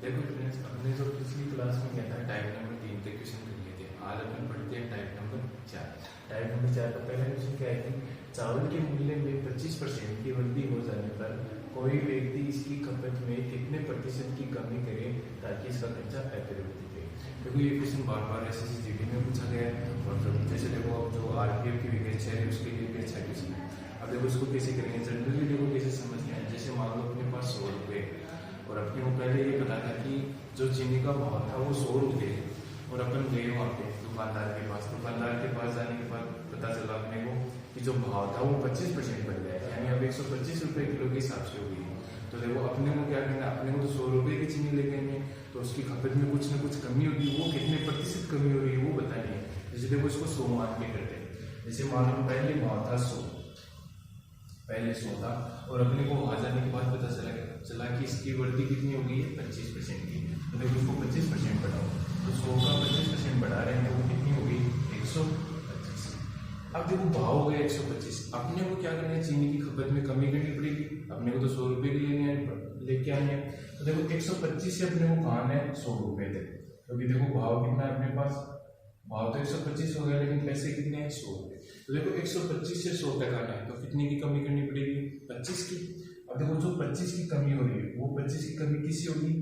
देखो फ्रेंड्स, हमने जो पिछली क्लास में किया था टाइप नंबर 3 के क्वेश्चन कर लिए थे। आज अपन पढ़ते हैं टाइप नंबर 4। टाइप नंबर 4 का पहला क्वेश्चन क्या है कि चावल के मूल्य में 25% की वृद्धि हो जाने पर कोई व्यक्ति इसकी खपत में कितने प्रतिशत की कमी करे ताकि इसका खर्चा अपरिवर्तित रहे। देखो ये क्वेश्चन बार बार SSC में पूछा गया है और जैसे देखो जो RPF की वैकेंसी है उसके लिए भी अच्छा क्वेश्चन है। अब देखो इसको कैसे करेंगे, जनरली देखो कैसे समझते हैं। जैसे मान लो अपने पास 100 रुपये और अपने को पहले ये पता था कि जो चीनी का भाव था वो 100 रुपये और अपन गए वहाँ पे दुकानदार के पास जाने के बाद पता चला अपने को कि जो भाव था वो 25% बढ़ गया, यानी अब 125 रुपये किलो के हिसाब से हो गई। तो देखो अपने को क्या करना, अपने को तो 100 रुपये की चीनी ले गए हैं तो उसकी खपत में कुछ ना कुछ कमी होगी, वो कितने प्रतिशत कमी हो रही है वो बतानी है। जैसे देखो इसको 100 मान के करते हैं। जैसे मान लो पहले भाव था 100, पहले 100 था और अपने को वहां जाने के बाद पता चला कि इसकी वृद्धि कितनी हो गई है 25% की। तो देखो इसको 25% बढ़ाओ, तो 100 का 25% बढ़ा रहे हैं तो वो कितनी हो गई 125। अब देखो भाव हो गया 125, अपने को क्या करना है, चीनी की खपत में कमी करनी पड़ेगी। अपने को तो 100 रुपये की लेके आने हैं, तो देखो 125 से अपने को कहाँ है 100 रुपये तक। क्योंकि देखो भाव कितना है अपने पास, भाव तो 125 हो गया लेकिन पैसे कितने हैं 100 रुपये। तो देखो 125 से 100 तक आना है तो कितने की कमी करनी पड़ेगी 25 की। अब देखो जो 25 की कमी हो रही है वो 25 की कमी किससे होगी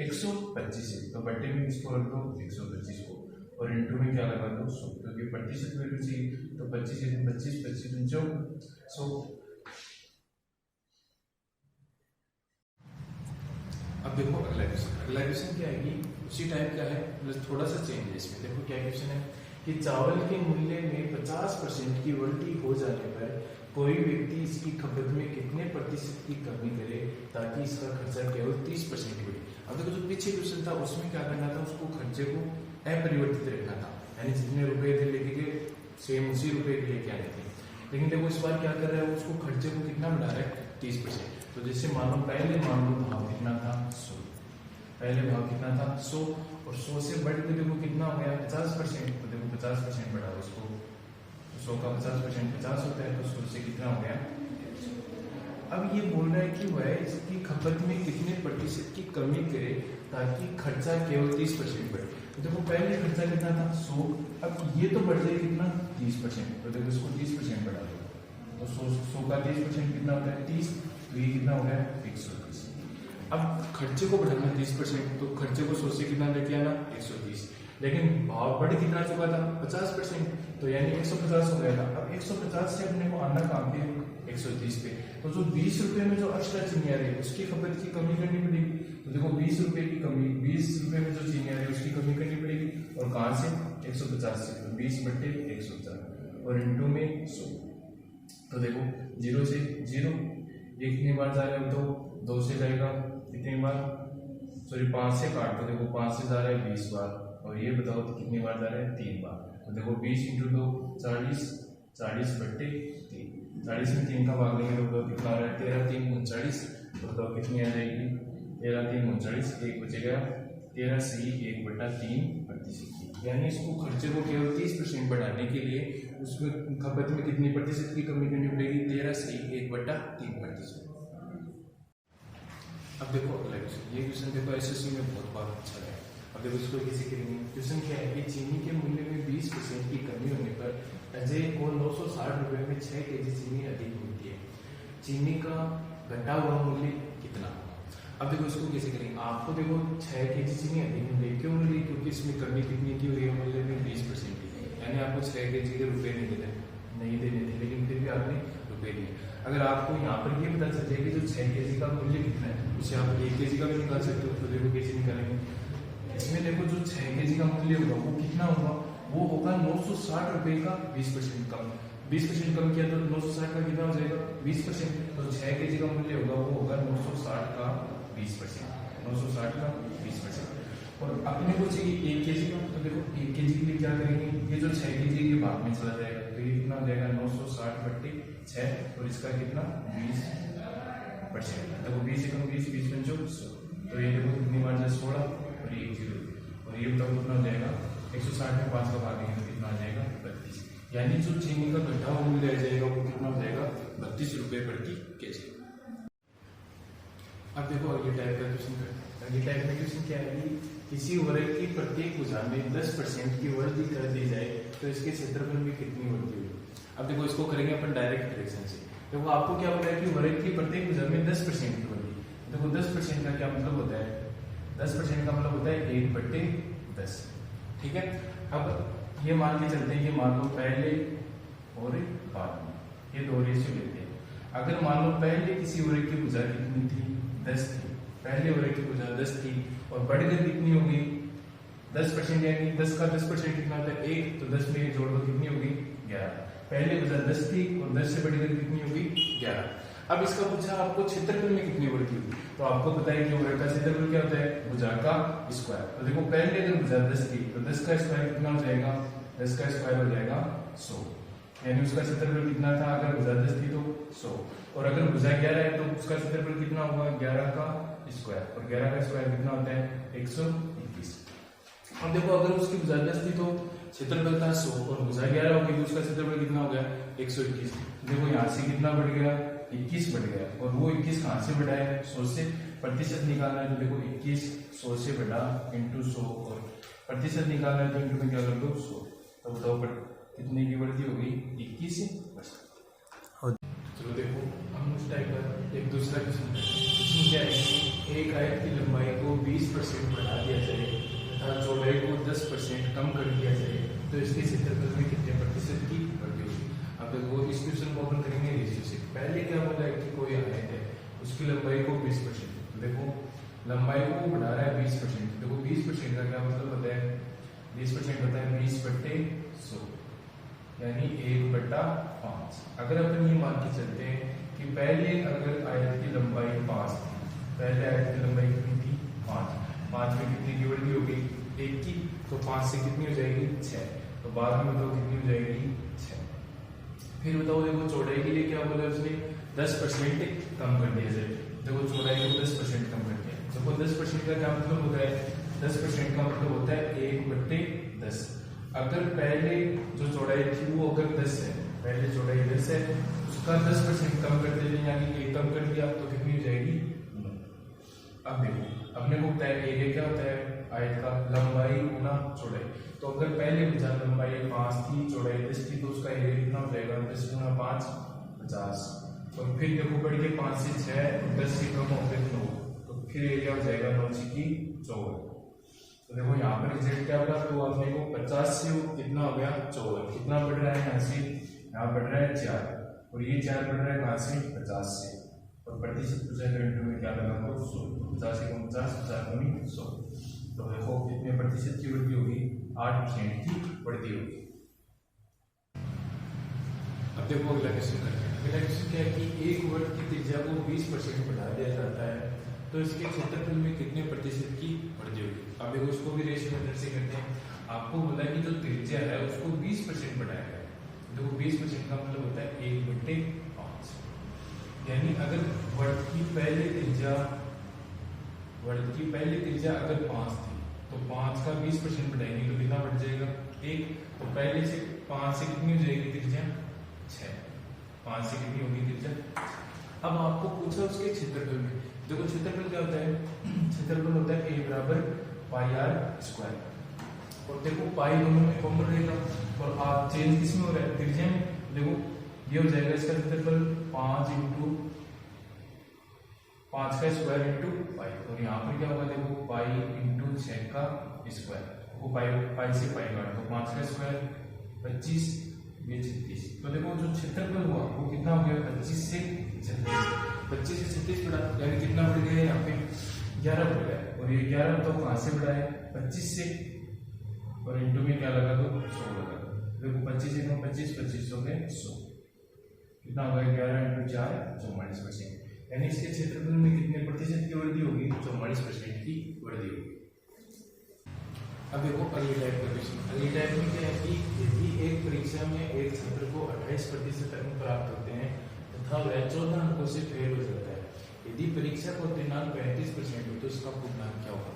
125 से, तो बट्टे में इसको रख दो 125 को और इंटू में क्या लगा दो 100, क्योंकि प्रतिशत में रुचि तो 25 25 100। अब देखो अगला क्वेश्चन क्या है कि उसी टाइप का है, मतलब थोड़ा सा चेंज है इसमें। देखो क्या क्वेश्चन है कि चावल के मूल्य में 50% की वृद्धि हो जाने पर कोई व्यक्ति इसकी खपत में कितने प्रतिशत की कमी करे ताकि इसका खर्चा केवल 30% बढ़े। अब देखो जो पीछे क्वेश्चन था उसमें क्या करना था, उसको खर्चे को अपरिवर्तित रखना था, यानी जितने रुपए थे लेके के सेम उसी रुपए के लेके आने थे। लेकिन देखो इस बार क्या कर रहा है, उसको खर्चे को कितना बढ़ा रहा है 30%। तो जैसे मान लो पहले मान लो भाव कितना था 100, पहले भाव कितना था 100 और 100 से बढ़ के देखो कितना हो गया 50%। तो देखो 50% बढ़ाओ इसको, 100 का 50% 50 होता है तो 100 से कितना हो गया। अब ये बोल रहा है कि वह इसकी खपत में कितने प्रतिशत की कमी करे ताकि खर्चा केवल 30% बढ़े। तो देखो पहले खर्चा कितना था 100, अब ये तो बढ़ जाए कितना 30%। तो देखो इसको 30% बढ़ा दो तो 100 का 30% कितना होता है 30, तो ये कितना हो गया 130। अब खर्चे को बढ़ाना 30%, तो खर्चे को 100 से कितना लेके आना 130, लेकिन भाव बढ़ कितना चुका था 50%, तो यानी 150 हो गया था। अब 150 से अपने को आना काम पे 130 पे, तो जो 20 रुपए में जो एक्स्ट्रा चीनी आ रही है उसकी खपत की कमी करनी पड़ेगी। तो देखो 20 रुपए की कमी, 20 रुपए में जो चीनी आ रही है उसकी कमी करनी पड़ेगी और कहाँ से 150 से, तो 20 बट्टे 150 और इंटू में 100। तो देखो 0 से 0 ये कितनी बार जा रहा है, तो 2 से जाएगा कितनी बार, सॉरी 5 से काट, तो देखो 5 से जा रहा है 20 बार और ये बताओ तो कितनी बार जा रहा है 3 बार। तो देखो 20 इंटू 2 40, 40 बट्टे 3, 40 में 3 का भाग लेंगे तो कितना आ रहा है 13 3 39। तो बताओ कितनी आ जाएगी 13 3 39, एक बचेगा 13 से 1 बटा 3 प्रतिशत की, यानी इसको खर्चे को केवल 30% बढ़ाने के लिए उसमें खपत में कितनी प्रतिशत की कमी करनी पड़ेगी 13 से 1 बटा 3 प्रतिशत। अब देखो अगला क्वेश्चन, ये क्वेश्चन देखो SSC में बहुत बार अच्छा है। अब देखो इसको कैसे करेंगे, क्वेश्चन क्या है कि चीनी के मूल्य में 20% की कमी होने पर अजय को 960 रुपये में 6 kg चीनी अधिक मिलती है, चीनी का घटा हुआ मूल्य कितना। अब देखो इसको कैसे करेंगे, आपको देखो 6 kg चीनी अधिक मिल रही, क्यों मिल रही, क्योंकि इसमें कमी कितनी की हुई है मूल्य में 20% की, यानी आपको 6 kg के रुपये नहीं देने थे लेकिन फिर भी आपने रुपये दिए। अगर आपको यहाँ पर ये पता चल जाए कि जो 6 kg का मूल्य कितना है उसे आप 1 kg का भी निकाल सकते हो। तो देखो कैसे निकालेंगे, इसमें देखो जो 6 kg का मूल्य होगा वो कितना होगा, वो होगा 960 रुपये का 20% कम, 20% कम किया तो 960 का कितना हो जाएगा 20%, तो 6 kg का मूल्य होगा वो होगा 960 का 20%, 960 का 20%। और अपने को चाहिए 1 kg का, तो देखो 1 kg के लिए क्या करेंगे, ये जो 6 kg के भाग में चला जाएगा तो ये कितना हो जाएगा 960 बट्टे 6 और इसका कितना 20%। देखो 20 कम 20 20 पंचो 100, तो ये देखो कितनी बार जाए 16 और ये 0 और ये बताओ कितना हो जाएगा 160 में 5 का भाग देंगे तो कितना आ जाएगा 32, यानी जो चीनी का घटा हुआ मूल्य आ जाएगा वो कितना हो जाएगा 32 रुपये प्रति kg। अब देखो अगले टाइप का क्वेश्चन करते हैं। अगली टाइप में क्वेश्चन क्या आएगी, किसी वर्ग की प्रत्येक भुजा में 10% की वृद्धि कर दी जाए तो इसके क्षेत्रफल में कितनी वृद्धि होगी। अब देखो इसको करेंगे अपन डायरेक्ट डायरेक्शन से। देखो आपको क्या बोला है कि वर्ग की प्रत्येक भुजा में 10% की वृद्धि। देखो 10% का क्या मतलब होता है, 10% का मतलब होता है 1/10। ठीक है, अब ये मान के चलते हैं, ये मान लो पहले और बाद में, ये दो रेशियो लेते हैं। अगर मान लो पहले किसी वर्ग की भुजा कितनी थी, 10 थी, पहले वर्ग की भुजा 10 थी और बढ़कर कितनी होगी 10%, यानी 10 का 10% कितना होता है 1, तो 10 में जोड़ दो कितनी होगी 11। पहले भुजा 10 थी और 10 से बढ़कर कितनी होगी 11। अब इसका पूछा आपको क्षेत्रफल में कितनी वृद्धि होगी, तो आपको पता है कि वर्ग का क्षेत्रफल क्या होता है, भुजा का स्क्वायर। तो देखो पहले अगर भुजा 10 थी तो 10 का स्क्वायर कितना हो जाएगा, 10 का स्क्वायर हो जाएगा 100, यानी उसका क्षेत्रफल कितना था, अगर भुजा 10 थी तो 100, और अगर भुजा 11 है तो उसका क्षेत्रफल कितना होगा 11 का स्क्वायर, और 11 का स्क्वायर कितना होता है 121। अब देखो अगर उसकी भुजा 10 थी तो क्षेत्रफल था 100 और भुजा 11 होगी तो उसका क्षेत्रफल कितना हो गया 121। देखो यहाँ से कितना बढ़ गया 21 बढ़ गया, और वो 21 कहाँ से बढ़ा है 100 से, प्रतिशत निकालना है तो देखो 21 100 से बढ़ा इंटू 100, और प्रतिशत निकालना है तो इंटू में क्या कर दो 100, तो बताओ कितने की वृद्धि होगी 21%। चलो देखो हम उस टाइप का एक दूसरा क्वेश्चन क्या है, एक आयत की लंबाई को 20% बढ़ा दिया जाए तथा चौड़ाई को 10% कम कर दिया जाए तो इसके क्षेत्रफल में कितने प्रतिशत की वृद्धि होगी। अब देखो इस क्वेश्चन को अपन करेंगे रेशियो से। पहले क्या बोला है कि कोई आयत है उसकी लंबाई को 20%, तो देखो लंबाई को बढ़ा रहा है 20%, देखो 20% का क्या मतलब होता है, 20% होता है 20/100, यानी 1/5। अगर अपन ये मान के चलते हैं कि पहले अगर आयत की लंबाई 5 थी, पहले आयत की लंबाई कितनी थी 5 में कितनी की वृद्धि होगी 1 की, तो 5 से कितनी हो जाएगी 6, तो बाद में बताओ कितनी हो जाएगी 6। फिर बताओ देखो चौड़ाई के लिए क्या बोला उसने 10% कम कर दिया जाए, देखो चौड़ाई को 10% कम कर दिया। देखो 10% का क्या मतलब होता है, 10% का मतलब होता है 1/10। अगर पहले जो चौड़ाई थी वो अगर 10 है, पहले चौड़ाई 10 है, उसका 10% कम कर देते यानी 1 कम कर दिया तो कितनी हो जाएगी 9। अब देखो अपने को पता है एरिया क्या होता है आयत का, लंबाई गुना चौड़ाई। तो अगर पहले भुजा लंबाई 5 थी चौड़ाई 10 थी तो उसका एरिया कितना हो जाएगा 10 गुना 5 50, और फिर देखो बढ़ के 5 से 6 10 से कम हो गए 9, तो फिर एरिया हो जाएगा 9 से 54। तो देखो यहाँ पर रिजल्ट क्या होगा, तो अपने को 50 से कितना हो गया 54, कितना बढ़ रहा है यहाँ से, यहाँ बढ़ रहा है 4, और ये 4 बढ़ रहा है कहाँ से 50 से, और प्रतिशत % में क्या लगा तो 100, 50 से 50 50 100, तो देखो कितने प्रतिशत की वृद्धि होगी 8% की वृद्धि होगी। अब देखो अगला क्वेश्चन करते हैं। अगला क्वेश्चन क्या है कि एक वर्ग की त्रिज्या को 20% बढ़ा दिया जाता है तो इसके क्षेत्रफल में कितने प्रतिशत की वृद्धि होगी। अब देखो इसको भी रेशियो मेथड से करते हैं। आपको बोला कि जो त्रिज्या है उसको 20% बढ़ाया गया है, देखो 20% का मतलब होता है 1/5, यानी अगर वर्ग की पहले त्रिज्या अगर 5 थी तो 5 का 20% बढ़ाएंगे तो कितना बढ़ जाएगा 1, तो पहले से 5 से कितनी हो जाएगी त्रिज्या 6, 5 से कितनी होगी त्रिज्या। अब आपको पूछा उसके क्षेत्रफल में, देखो क्षेत्रफल क्या होता है, क्षेत्रफल होता है a बराबर πr², और देखो पाई दोनों में कॉमन रहेगा, और आप चेंज किस में हो रहा है त्रिज्या में। देखो ये हो जाएगा इसका क्षेत्रफल 5 × 5 का स्क्वायर इंटू पाई, और यहाँ पर क्या होगा देखो पाई इंटू 6 का स्क्वायर, वो पाई से पाई काट दो, 5 का स्क्वायर 25, ये 36, तो देखो जो क्षेत्रफल हुआ वो कितना हो गया 25 से 36 बढ़ा, यानी कितना बढ़ गया यहाँ पे 11 बढ़ गया, और ये 11 तो कहाँ से बढ़ा है 25 से, और इंटू में क्या लगा तो 100 लगा, देखो 25 से 25 25 हो गए 100, कितना होगा 11 × 4 44%, यानी इसके क्षेत्रफल में कितने प्रतिशत की वृद्धि होगी 44% की वृद्धि होगी। अब देखो अगली टाइप का क्वेश्चन। अगली टाइप में क्या है कि यदि एक परीक्षा में एक छात्र को 28% अंक प्राप्त होते हैं तथा वह 14 अंकों से फेल हो जाता है, यदि परीक्षा को उत्तीर्णांक 35% हो तो इसका पूर्णांक क्या होगा।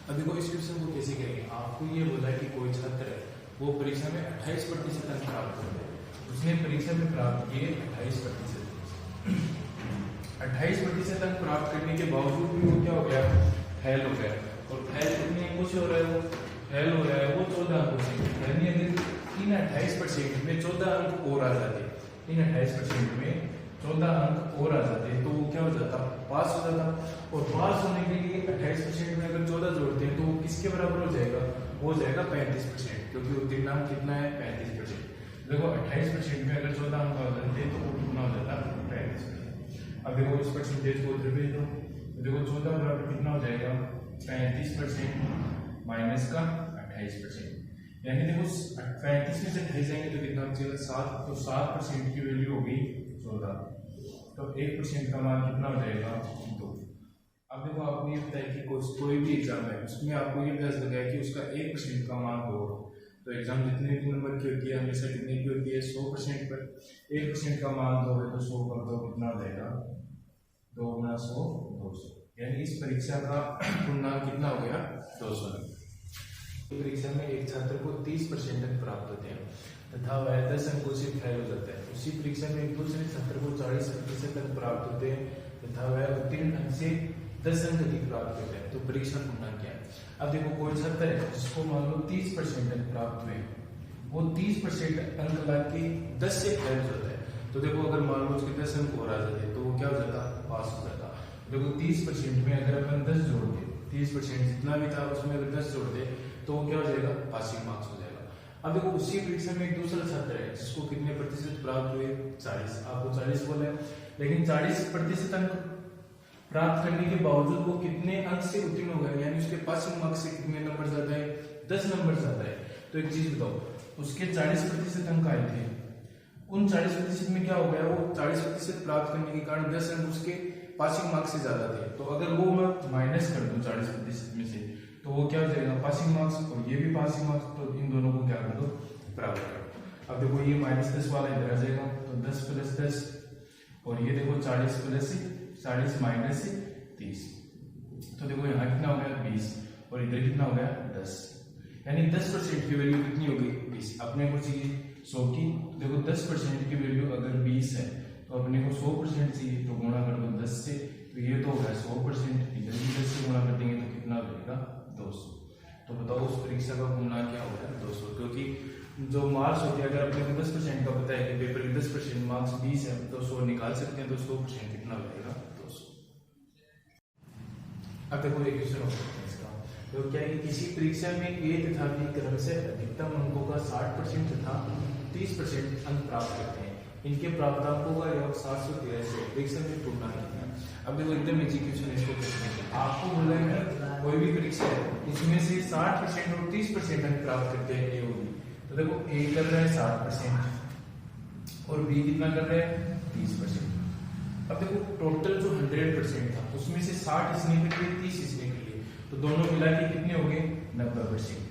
अब देखो इस क्वेश्चन को कैसे करेंगे, आपको ये बोला कि कोई छात्र है वो परीक्षा में 28% अंक प्राप्त करता है, उसने परीक्षा में प्राप्त किए 28%, 28% अंक प्राप्त करने के बावजूद भी वो क्या हो गया फेल हो गया, और फेल कितने कुछ हो रहा है, वो फेल हो रहा है वो 14 अंकों से, यानी अगर इन 28% में 14 अंक और आ जाते, इन 28% में 14 अंक और आ जाते तो वो क्या हो जाता, पास हो जाता। और पास होने के लिए 28% में अगर 14 जोड़ते हैं तो वो किसके बराबर हो जाएगा, वो हो जाएगा 35%, क्योंकि उत्तीर्णांक कितना है 35%। देखो 28% में अगर 14 अंक आ जाते तो वो कितना हो जाता 35%। अब देखो इस परसेंटेज को उधर भेज दो, देखो 14 बराबर कितना हो जाएगा 35% माइनस का 28%, यानी देखो 35 में से 28 जाएंगे तो कितना बचेगा 7, तो 7% की वैल्यू होगी 14, तो 1% का मान कितना हो जाएगा 2। अब देखो आपको ये पता है कि कोई भी एग्जाम है उसमें आपको ये पता लगा है कि उसका 1% का मान 2, तो एग्जाम जितने भी नंबर की होती है हमेशा कितने की होती है 100% पर, 1% का मान 2 है तो 100 कर दो कितना हो जाएगा 2 गुना 100 200, यानी इस परीक्षा का पूर्णांक कितना हो गया 200। परीक्षा में एक छात्र को 30% अंक प्राप्त होते हैं तथा वह 10 अंकों से फेल हो जाता है। उसी परीक्षा में एक दूसरे छात्र को 40% अंक प्राप्त होते हैं तथा वह उत्तीर्ण अंक से 10 अंक अधिक प्राप्त होते हैं, तो परीक्षा पूर्णांक क्या है। अब देखो कोई छात्र है जिसको मान लो 30% अंक प्राप्त हुए, वो 30% अंक ला के 10 से फेल हो जाता है, तो देखो अगर मान लो उसके 10 अंक और आ जाते तो वो क्या हो जाता, पास हो जाता। देखो 30% में अगर अपन 10 जोड़ दे, 30% जितना भी था उसमें अगर 10 जोड़ दे तो वो क्या हो जाएगा, पासिंग मार्क्स हो जाएगा। अब देखो उसी परीक्षा में एक दूसरा छात्र है जिसको कितने प्रतिशत प्राप्त हुए 40, आपको 40 बोला है, लेकिन 40% अंक प्राप्त करने के बावजूद वो कितने अंक से उत्तीर्ण हो गया, यानी उसके पासिंग मार्क्स से कितने नंबर ज्यादा है, 10 नंबर ज्यादा है। तो एक चीज बताओ, उसके 40% अंक आए थे, उन 40% में क्या हो गया, वो 40% प्राप्त करने के कारण 10 अंक उसके पासिंग मार्क्स से ज्यादा थे, तो अगर वो मैं माइनस कर दूं 40% में से तो वो क्या हो जाएगा पासिंग मार्क्स, और ये भी पासिंग मार्क्स, तो इन दोनों को क्या कर दो बराबर करो। अब देखो ये -10 वाला इधर आ जाएगा, तो 10 + 10, और ये देखो 40 + 40 माइनस 30, तो देखो यहाँ कितना हो गया 20, और इधर कितना हो गया 10, यानी 10% की वैल्यू कितनी होगी 20। अपने को चाहिए 100 की, देखो 10% की वैल्यू अगर 20 है तो अपने को 100% चाहिए, तो गुणा कर दो 10 से, तो ये तो होगा 100%, इधर भी 10 से गुणा कर देंगे तो कितना हो जाएगा 200। तो बताओ उस परीक्षा का पूर्णांक क्या होगा 200, क्योंकि जो मार्क्स होते हैं अगर अपने को 10% का पता है कि पेपर के 10% मार्क्स 20 है तो 100 निकाल सकते हैं, तो 100% कितना हो जाएगा 200। अब देखो एक क्वेश्चन हो सकता है इसका, तो क्या है कि किसी परीक्षा में ए तथा बी क्रम से अधिकतम अंकों का 60% तथा 30% अंक प्राप्त करते हैं, इनके प्राप्तांकों का योग 713 है, परीक्षा में पूर्णांक कितना है। अब देखो एकदम इजी क्वेश्चन इसको करते हैं, आपको बोला है कोई भी परीक्षा है इसमें से 60% और 30% अंक प्राप्त करते हैं ए और बी, तो देखो ए कर रहा है 60% और बी कितना कर रहा है 30%। अब देखो टोटल जो 100% था उसमें से 60 इसने कर लिए 30 इसने कर लिए, तो दोनों मिला के कितने हो गए 90%,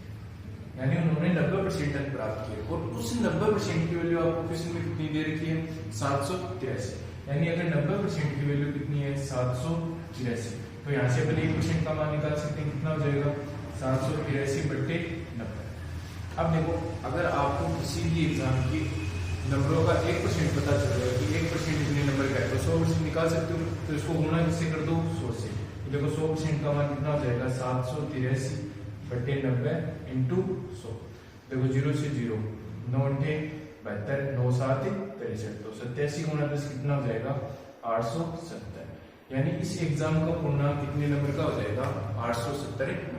यानी उन्होंने 90% अंक प्राप्त किए, और उस 90% की वैल्यू आपको क्वेश्चन में कितनी दे रखी है 783, यानी अगर 90% की वैल्यू कितनी है 783, तो यहाँ से अपन 1% का मान निकाल सकते हैं, कितना हो जाएगा 783/90। अब देखो अगर आपको किसी भी एग्जाम की नंबरों का 1% पता चल रहा है कि 1% इतने नंबर का है, तो 100% निकाल सकते हो, तो इसको गुणा किससे कर दो 100 से, तो देखो 100% का मान कितना हो जाएगा 783/90 × 100, देखो 0 से 0 9 × 72 9 7 63, तो 87 गुणा 10 कितना हो जाएगा 870, यानी इस एग्जाम का पूर्णांक कितने नंबर का हो जाएगा 870 नंबर।